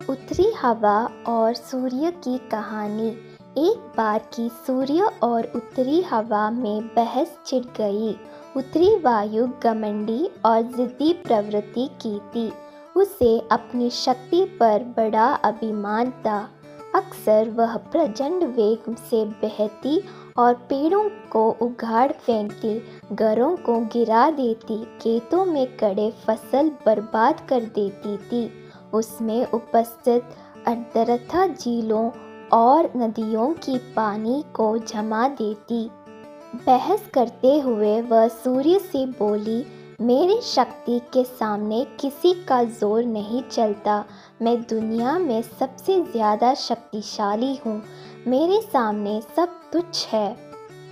उत्तरी हवा और सूर्य की कहानी। एक बार की सूर्य और उत्तरी हवा में बहस छिड़ गई। उत्तरी वायु घमंडी और ज़िद्दी प्रवृत्ति की थी। उसे अपनी शक्ति पर बड़ा अभिमान था। अक्सर वह प्रचंड वेग से बहती और पेड़ों को उखाड़ फेंकती, घरों को गिरा देती, खेतों में खड़े फसल बर्बाद कर देती थी। उसमें उपस्थित अर्धरथा झीलों और नदियों की पानी को जमा देती। बहस करते हुए वह सूर्य से बोली, मेरी शक्ति के सामने किसी का जोर नहीं चलता। मैं दुनिया में सबसे ज़्यादा शक्तिशाली हूँ। मेरे सामने सब तुच्छ है।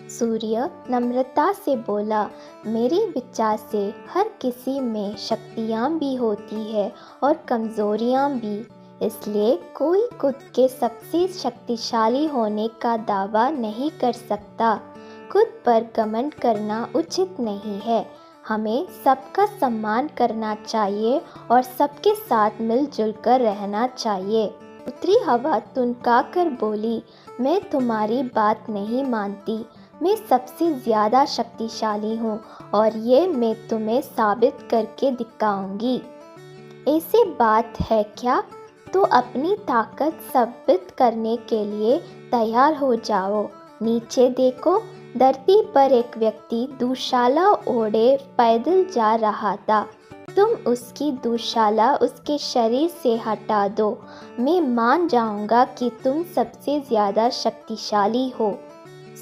सूर्य नम्रता से बोला, मेरे विचार से हर किसी में शक्तियाँ भी होती है और कमज़ोरियाँ भी। इसलिए कोई खुद के सबसे शक्तिशाली होने का दावा नहीं कर सकता। खुद पर घमंड करना उचित नहीं है। हमें सबका सम्मान करना चाहिए और सबके साथ मिलजुल कर रहना चाहिए। उत्तरी हवा तुनकाकर बोली, मैं तुम्हारी बात नहीं मानती। मैं सबसे ज़्यादा शक्तिशाली हूँ और ये मैं तुम्हें साबित करके दिखाऊंगी। ऐसी बात है क्या? तो अपनी ताकत साबित करने के लिए तैयार हो जाओ। नीचे देखो, धरती पर एक व्यक्ति दुशाला ओढ़े पैदल जा रहा था। तुम उसकी दुशाला उसके शरीर से हटा दो। मैं मान जाऊंगा कि तुम सबसे ज़्यादा शक्तिशाली हो।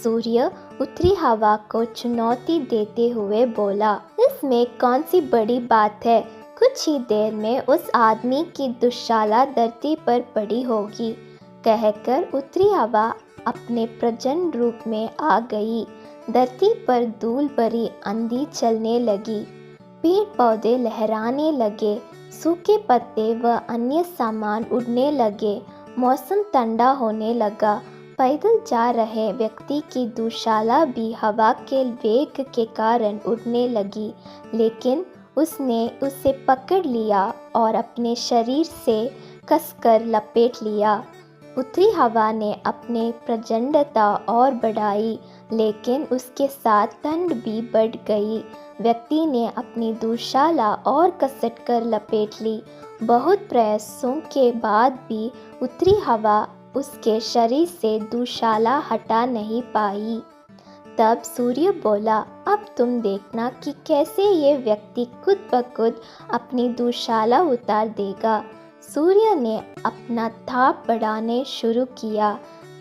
सूर्य उत्तरी हवा को चुनौती देते हुए बोला, इसमें कौन सी बड़ी बात है? कुछ ही देर में उस आदमी की दुशाला धरती पर पड़ी होगी। कहकर उत्तरी हवा अपने प्रचंड रूप में आ गई। धरती पर धूल भरी आंधी चलने लगी। पेड़ पौधे लहराने लगे। सूखे पत्ते व अन्य सामान उड़ने लगे। मौसम ठंडा होने लगा। पैदल जा रहे व्यक्ति की दुशाला भी हवा के वेग के कारण उड़ने लगी, लेकिन उसने उसे पकड़ लिया और अपने शरीर से कसकर लपेट लिया। उत्तरी हवा ने अपने प्रचंडता और बढ़ाई, लेकिन उसके साथ ठंड भी बढ़ गई। व्यक्ति ने अपनी दुशाला और कसकर लपेट ली। बहुत प्रयासों के बाद भी उत्तरी हवा उसके शरीर से दुशाला हटा नहीं पाई। तब सूर्य बोला, अब तुम देखना कि कैसे ये व्यक्ति खुद ब खुद अपनी दुशाला उतार देगा। सूर्य ने अपना ताप बढ़ाने शुरू किया।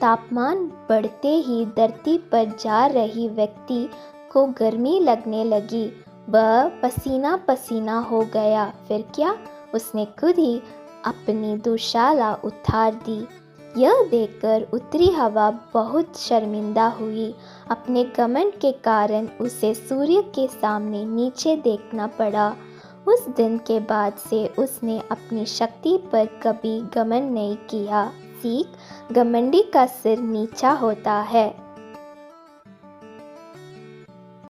तापमान बढ़ते ही धरती पर जा रही व्यक्ति को गर्मी लगने लगी। वह पसीना पसीना हो गया। फिर क्या, उसने खुद ही अपनी दुशाला उतार दी। यह देखकर उत्तरी हवा बहुत शर्मिंदा हुई। अपने घमंड के कारण उसे सूर्य के सामने नीचे देखना पड़ा। उस दिन के बाद से उसने अपनी शक्ति पर कभी घमंड नहीं किया। सीख, घमंडी का सिर नीचा होता है।